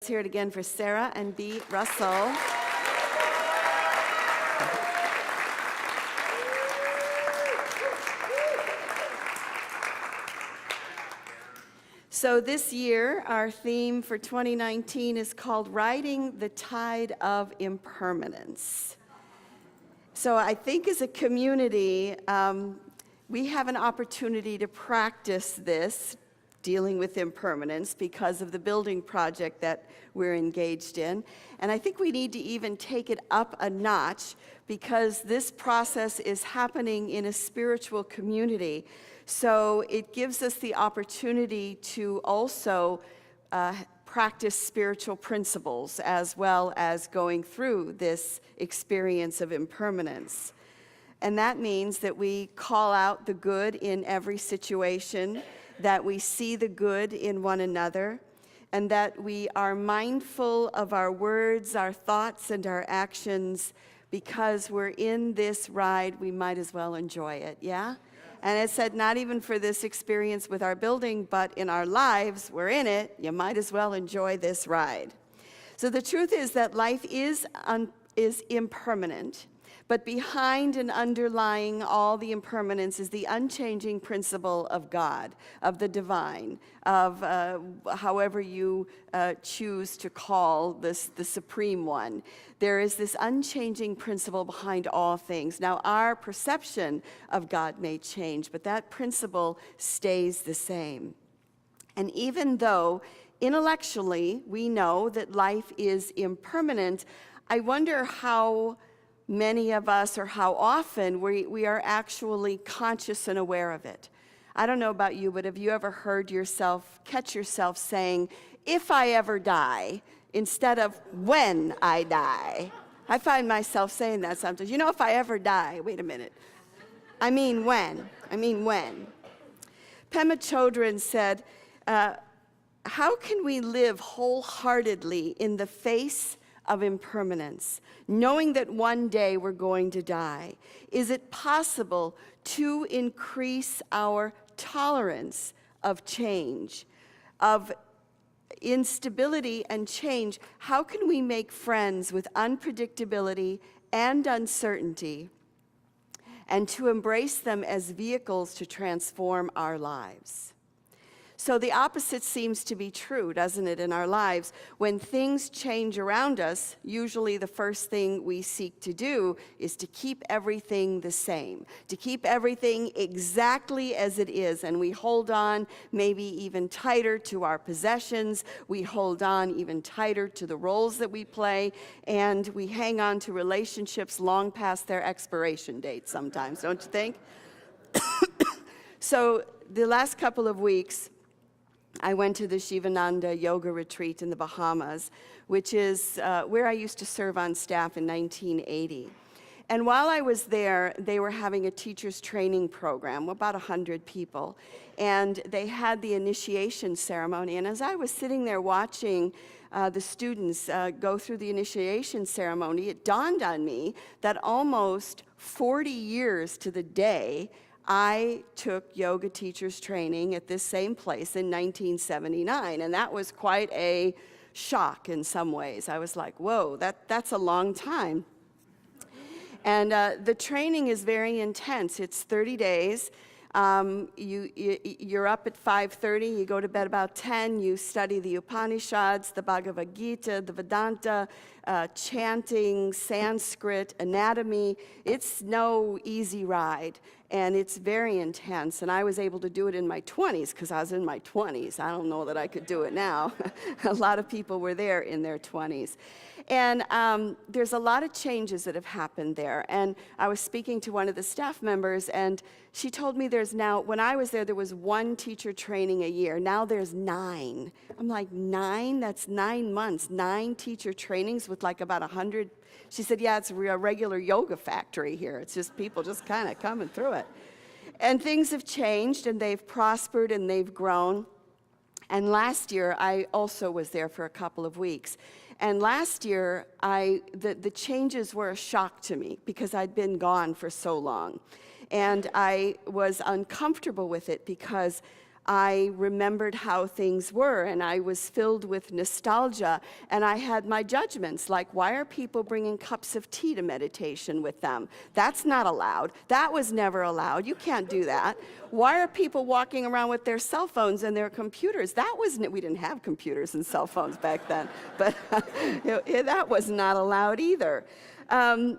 Let's hear it again for Sarah and B. Russell. So this year, our theme for 2019 is called Riding the Tide of Impermanence. So I think as a community, we have an opportunity to practice this, dealing with impermanence, because of the building project that we're engaged in. And I think we need to even take it up a notch, because this process is happening in a spiritual community. So it gives us the opportunity to also practice spiritual principles as well as going through this experience of impermanence. And that means that we call out the good in every situation, that we see the good in one another, and that we are mindful of our words, our thoughts, and our actions, because we're in this ride, we might as well enjoy it, yeah? And it said not even for this experience with our building, but in our lives, we're in it, you might as well enjoy this ride. So the truth is that life is impermanent, but behind and underlying all the impermanence is the unchanging principle of God, of the divine, of however you choose to call this the supreme one. There is this unchanging principle behind all things. Now, our perception of God may change, but that principle stays the same. And even though intellectually we know that life is impermanent, I wonder how many of us, or how often, we are actually conscious and aware of it. I don't know about you, but have you ever heard catch yourself saying, if I ever die, instead of when I die? I find myself saying that sometimes. You know, if I ever die, wait a minute. I mean when. Pema Chodron said, how can we live wholeheartedly in the face of impermanence, knowing that one day we're going to die? Is it possible to increase our tolerance of change, of instability and change? How can we make friends with unpredictability and uncertainty, and to embrace them as vehicles to transform our lives? So the opposite seems to be true, doesn't it, in our lives? When things change around us, usually the first thing we seek to do is to keep everything the same, to keep everything exactly as it is. And we hold on maybe even tighter to our possessions. We hold on even tighter to the roles that we play. And we hang on to relationships long past their expiration date sometimes, don't you think? So the last couple of weeks, I went to the Shivananda yoga retreat in the Bahamas, which is where I used to serve on staff in 1980. And while I was there, they were having a teacher's training program, about 100 people. And they had the initiation ceremony. And as I was sitting there watching the students go through the initiation ceremony, it dawned on me that almost 40 years to the day, I took yoga teacher's training at this same place in 1979, and that was quite a shock in some ways. I was like, whoa, that's a long time. And the training is very intense. It's 30 days. You're up at 5:30, you go to bed about 10, you study the Upanishads, the Bhagavad Gita, the Vedanta, chanting, Sanskrit, anatomy. It's no easy ride, and it's very intense. And I was able to do it in my 20s, because I was in my 20s. I don't know that I could do it now. A lot of people were there in their 20s. And there's a lot of changes that have happened there. And I was speaking to one of the staff members, and she told me there's now, when I was there was one teacher training a year. Now there's 9. I'm like, 9? That's 9 months, 9 teacher trainings with like about 100. She said, yeah, it's a regular yoga factory here. It's just people just kind of coming through it. And things have changed, and they've prospered, and they've grown. And last year, I also was there for a couple of weeks. And last year, the changes were a shock to me, because I'd been gone for so long. And I was uncomfortable with it, because I remembered how things were, and I was filled with nostalgia, and I had my judgments, like, why are people bringing cups of tea to meditation with them? That's not allowed. That was never allowed. You can't do that. Why are people walking around with their cell phones and their computers? We didn't have computers and cell phones back then, but that was not allowed either. And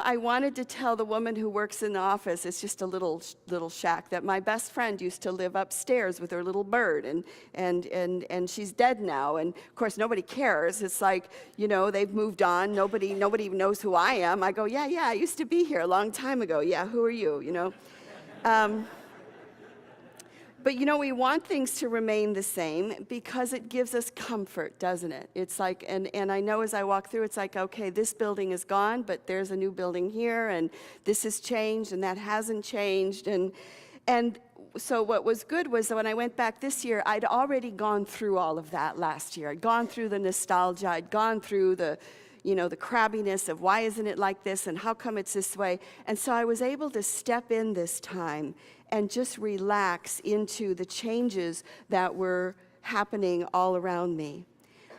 I wanted to tell the woman who works in the office, it's just a little shack, that my best friend used to live upstairs with her little bird, and she's dead now. And of course, nobody cares. It's like, they've moved on. Nobody even knows who I am. I go, yeah, I used to be here a long time ago. Yeah, who are you? But we want things to remain the same because it gives us comfort, doesn't it? It's like, and I know as I walk through, it's like, okay, this building is gone, but there's a new building here, and this has changed, and that hasn't changed. And so what was good was that when I went back this year, I'd already gone through all of that last year. I'd gone through the nostalgia. I'd gone through the crabbiness of why isn't it like this, and how come it's this way. And so I was able to step in this time and just relax into the changes that were happening all around me.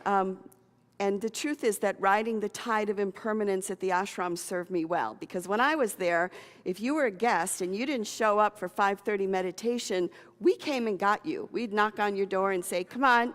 And the truth is that riding the tide of impermanence at the ashram served me well, because when I was there, if you were a guest and you didn't show up for 5:30 meditation, we came and got you. We'd knock on your door and say, come on,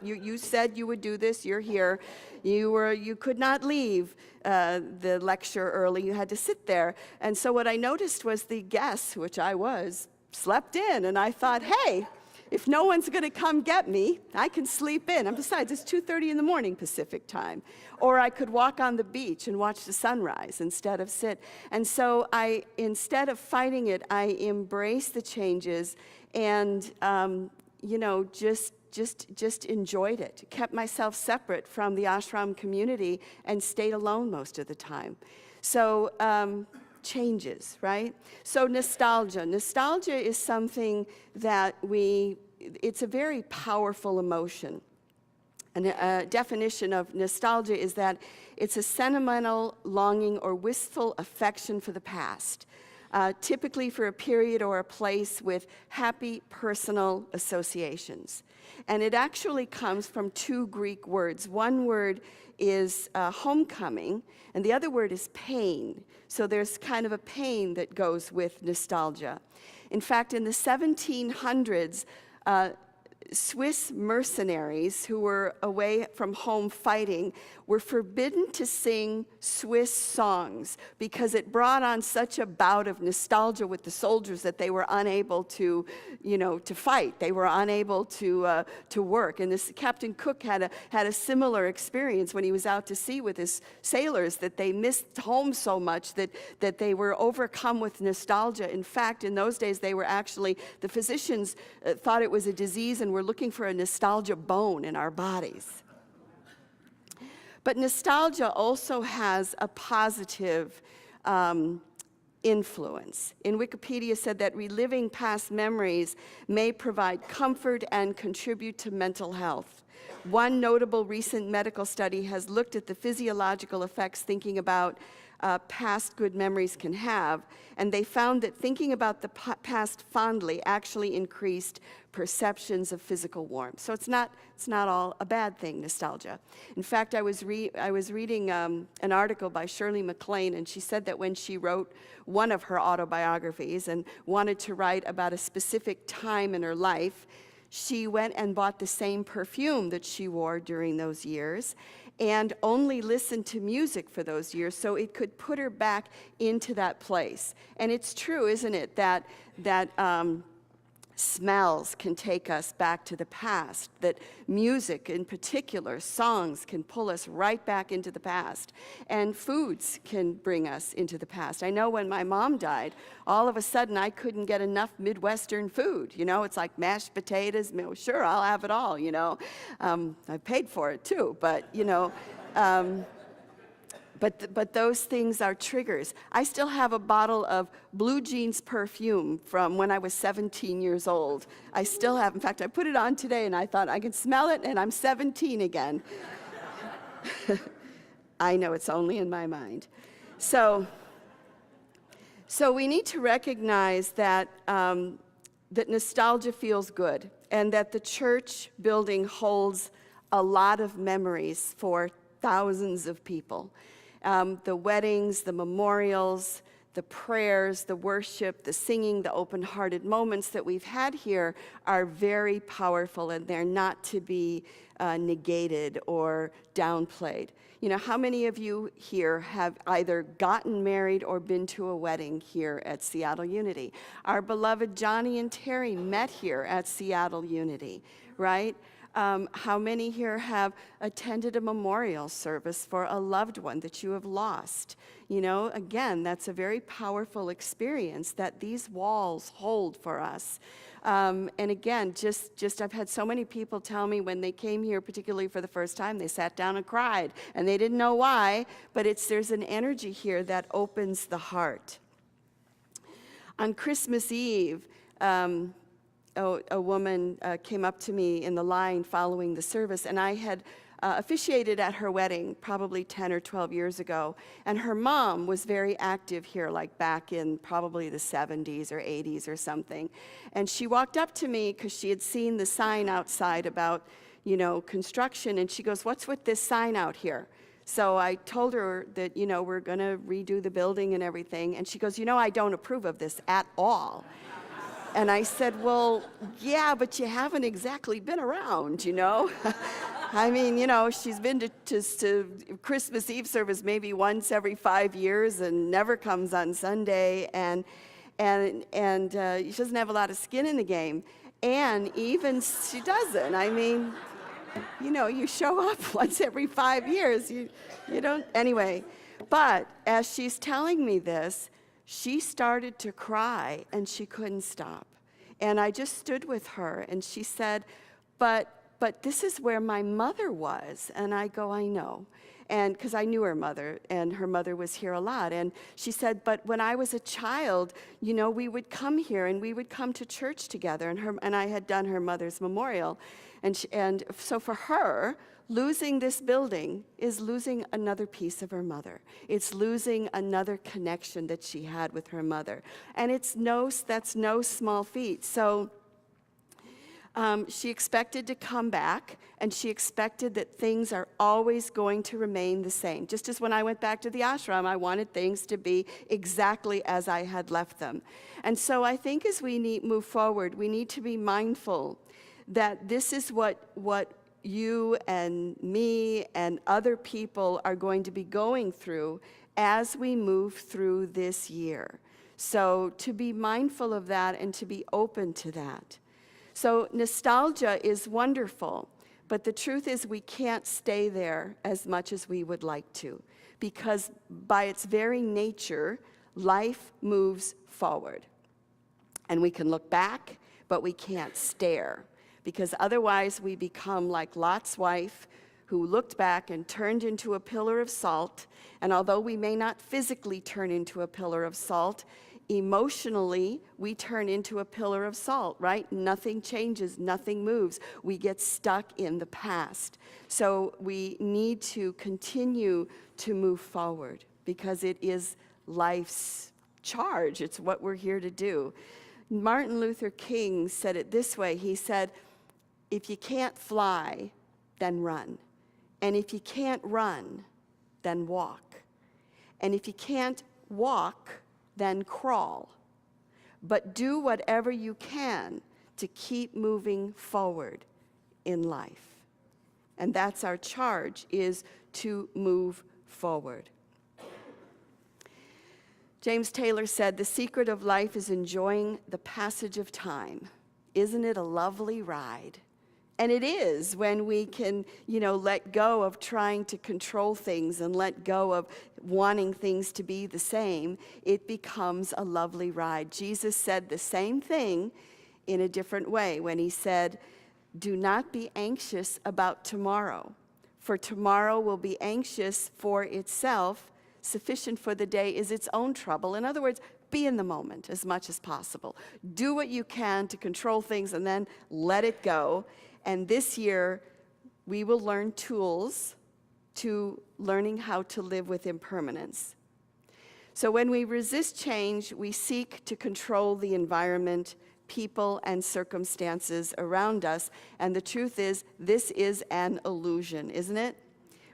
you said you would do this, you're here. You could not leave the lecture early, you had to sit there. And so what I noticed was the guests, which I was, slept in, and I thought, hey, if no one's gonna come get me, I can sleep in. And besides, it's 2:30 in the morning Pacific time. Or I could walk on the beach and watch the sunrise instead of sit. And so instead of fighting it, I embraced the changes and, just enjoyed it, kept myself separate from the ashram community and stayed alone most of the time. So changes, right? So nostalgia. Nostalgia is something that it's a very powerful emotion. And a definition of nostalgia is that it's a sentimental longing or wistful affection for the past. Typically for a period or a place with happy personal associations. And it actually comes from two Greek words. One word is homecoming, and the other word is pain. So there's kind of a pain that goes with nostalgia. In fact, in the 1700s, Swiss mercenaries who were away from home fighting were forbidden to sing Swiss songs because it brought on such a bout of nostalgia with the soldiers that they were unable to, to fight. They were unable to work. And this Captain Cook had a similar experience when he was out to sea with his sailors, that they missed home so much that they were overcome with nostalgia. In fact, in those days, the physicians thought it was a disease and were looking for a nostalgia bone in our bodies. But nostalgia also has a positive influence. In Wikipedia said that reliving past memories may provide comfort and contribute to mental health. One notable recent medical study has looked at the physiological effects thinking about past good memories can have, and they found that thinking about the past fondly actually increased perceptions of physical warmth. So it's not all a bad thing, nostalgia. In fact, I was reading an article by Shirley MacLaine, and she said that when she wrote one of her autobiographies and wanted to write about a specific time in her life, she went and bought the same perfume that she wore during those years and only listened to music for those years so it could put her back into that place. And it's true, isn't it, that smells can take us back to the past, that music in particular, songs, can pull us right back into the past, and foods can bring us into the past. I know when my mom died, all of a sudden I couldn't get enough Midwestern food. It's like mashed potatoes, sure, I'll have it all, I paid for it too, but But those things are triggers. I still have a bottle of Blue Jeans perfume from when I was 17 years old. I still have. In fact, I put it on today, and I thought, I can smell it, and I'm 17 again. I know it's only in my mind. So So we need to recognize that, that nostalgia feels good, and that the church building holds a lot of memories for thousands of people. The weddings, the memorials, the prayers, the worship, the singing, the open-hearted moments that we've had here are very powerful, and they're not to be negated or downplayed. You know, how many of you here have either gotten married or been to a wedding here at Seattle Unity? Our beloved Johnny and Terry met here at Seattle Unity, right? How many here have attended a memorial service for a loved one that you have lost? You know, again, that's a very powerful experience that these walls hold for us. And again, just I've had so many people tell me when they came here, particularly for the first time, they sat down and cried, and they didn't know why, but there's an energy here that opens the heart. On Christmas Eve, a woman came up to me in the line following the service, and I had officiated at her wedding probably 10 or 12 years ago, and her mom was very active here, like back in probably the 70s or 80s or something. And she walked up to me because she had seen the sign outside about, you know, construction, and she goes, "What's with this sign out here?" So I told her that, you know, we're going to redo the building and everything, and she goes, "You know, I don't approve of this at all." And I said, "Well, yeah, but you haven't exactly been around, you know?" I mean, you know, she's been to Christmas Eve service maybe once every 5 years and never comes on Sunday, and she doesn't have a lot of skin in the game. And even she doesn't. I mean, you know, you show up once every 5 years. You don't, anyway. But as she's telling me this, she started to cry, and she couldn't stop. And I just stood with her, and she said, but this is where my mother was. And I go, "I know." And because I knew her mother, and her mother was here a lot. And she said, "But when I was a child, you know, we would come here, and we would come to church together." And I had done her mother's memorial. And so for her, losing this building is losing another piece of her mother. It's losing another connection that she had with her mother. And that's no small feat. So she expected to come back, and she expected that things are always going to remain the same. Just as when I went back to the ashram, I wanted things to be exactly as I had left them. And so I think as we move forward, we need to be mindful that this is what you and me and other people are going to be going through as we move through this year. So to be mindful of that and to be open to that. So nostalgia is wonderful, but the truth is we can't stay there as much as we would like to, because by its very nature, life moves forward. And we can look back, but we can't stare, because otherwise we become like Lot's wife, who looked back and turned into a pillar of salt. And although we may not physically turn into a pillar of salt, emotionally we turn into a pillar of salt, right? Nothing changes, nothing moves. We get stuck in the past. So we need to continue to move forward, because it is life's charge. It's what we're here to do. Martin Luther King said it this way. He said, "If you can't fly, then run. And if you can't run, then walk. And if you can't walk, then crawl. But do whatever you can to keep moving forward in life." And that's our charge, is to move forward. James Taylor said, "The secret of life is enjoying the passage of time. Isn't it a lovely ride?" And it is, when we can, you know, let go of trying to control things and let go of wanting things to be the same. It becomes a lovely ride. Jesus said the same thing in a different way when he said, "Do not be anxious about tomorrow, for tomorrow will be anxious for itself. Sufficient for the day is its own trouble." In other words, be in the moment as much as possible. Do what you can to control things and then let it go. And this year, we will learn tools to learning how to live with impermanence. So when we resist change, we seek to control the environment, people, and circumstances around us. And the truth is, this is an illusion, isn't it?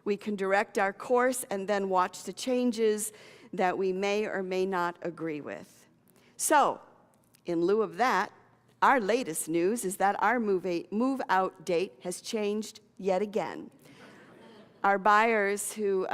We can direct our course and then watch the changes that we may or may not agree with. So, in lieu of that, our latest news is that our move-out date has changed yet again. Our buyers who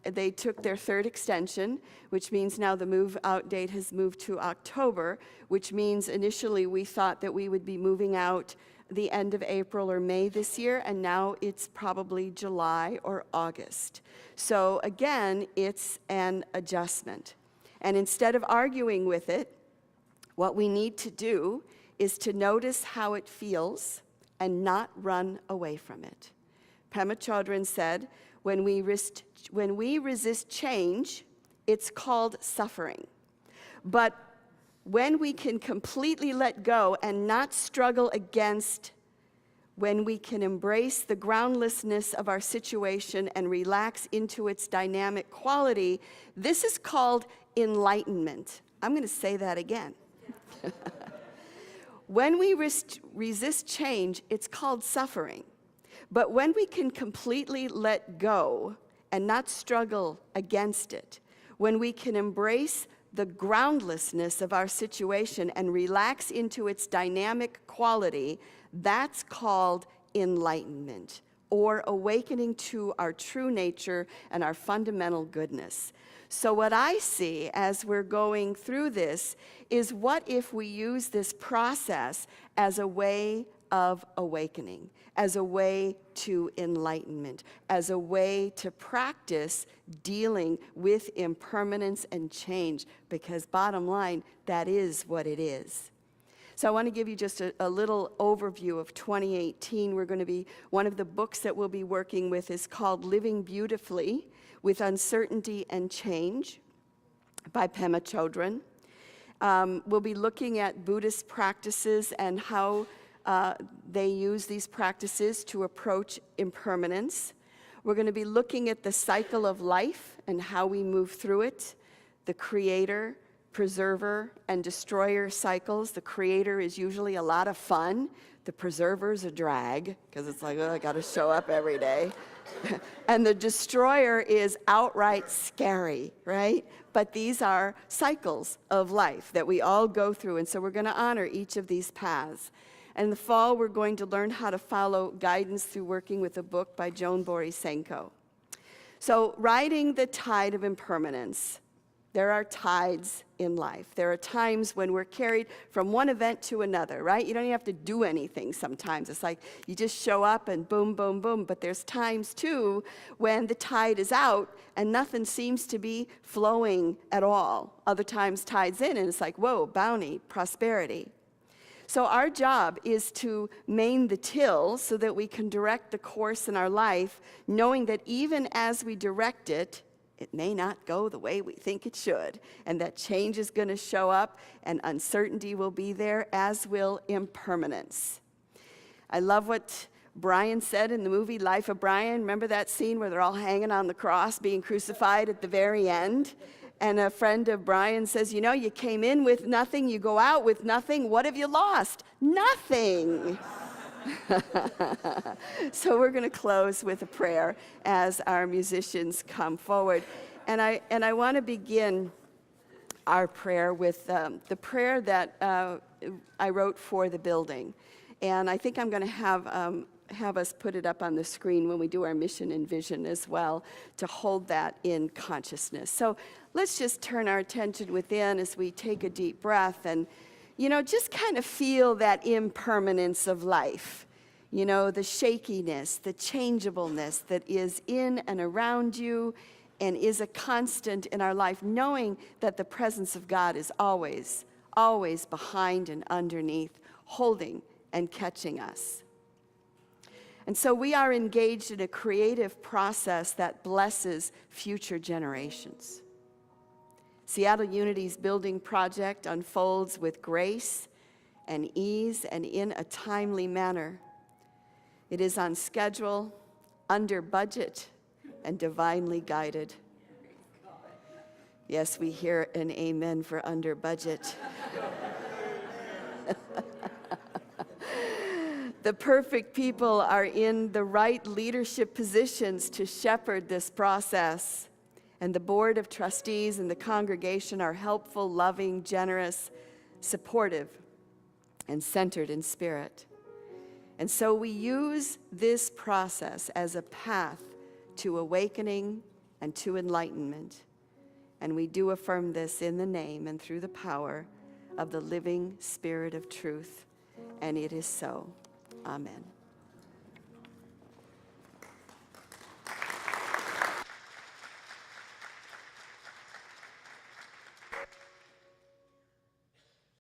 they took their third extension, which means now the move-out date has moved to October, which means initially we thought that we would be moving out the end of April or May this year, and now it's probably July or August. So again, it's an adjustment. And instead of arguing with it, what we need to do is to notice how it feels and not run away from it. Pema Chodron said, when we resist change, it's called suffering. But when we can completely let go and not struggle against, when we can embrace the groundlessness of our situation and relax into its dynamic quality, this is called enlightenment. I'm going to say that again. When we resist change, it's called suffering. But when we can completely let go and not struggle against it, when we can embrace the groundlessness of our situation and relax into its dynamic quality, that's called enlightenment, or awakening to our true nature and our fundamental goodness. So what I see as we're going through this is, what if we use this process as a way of awakening, as a way to enlightenment, as a way to practice dealing with impermanence and change, because bottom line, that is what it is. So I want to give you just a little overview of 2018. We're going to be, one of the books that we'll be working with is called Living Beautifully with Uncertainty and Change by Pema Chodron. We'll be looking at Buddhist practices and how they use these practices to approach impermanence. We're going to be looking at the cycle of life and how we move through it, the creator, preserver, and destroyer cycles. The creator is usually a lot of fun. The preserver is a drag, because it's like, oh, I got to show up every day. And the destroyer is outright scary, right? But these are cycles of life that we all go through, and so we're going to honor each of these paths. And in the fall, we're going to learn how to follow guidance through working with a book by Joan Borisenko. So, riding the tide of impermanence. There are tides in life. There are times when we're carried from one event to another, right? You don't even have to do anything sometimes. It's like you just show up and boom, boom, boom. But there's times, too, when the tide is out and nothing seems to be flowing at all. Other times, tide's in and it's like, whoa, bounty, prosperity. So our job is to main the till so that we can direct the course in our life, knowing that even as we direct it, it may not go the way we think it should, and that change is going to show up, and uncertainty will be there, as will impermanence. I love what Brian said in the movie Life of Brian. Remember that scene where they're all hanging on the cross, being crucified at the very end? And a friend of Brian says, you know, you came in with nothing, you go out with nothing. What have you lost? Nothing. So we're going to close with a prayer as our musicians come forward. And I want to begin our prayer with the prayer that I wrote for the building. And I think I'm going to have us put it up on the screen when we do our mission and vision as well, to hold that in consciousness. So let's just turn our attention within as we take a deep breath and, you know, just kind of feel that impermanence of life. You know, the shakiness, the changeableness that is in and around you and is a constant in our life, knowing that the presence of God is always, always behind and underneath, holding and catching us. And so we are engaged in a creative process that blesses future generations. Seattle Unity's building project unfolds with grace and ease and in a timely manner. It is on schedule, under budget, and divinely guided. Yes, we hear an amen for under budget. The perfect people are in the right leadership positions to shepherd this process. And the board of trustees and the congregation are helpful, loving, generous, supportive, and centered in spirit. And so we use this process as a path to awakening and to enlightenment. And we do affirm this in the name and through the power of the living Spirit of truth. And it is so. Amen.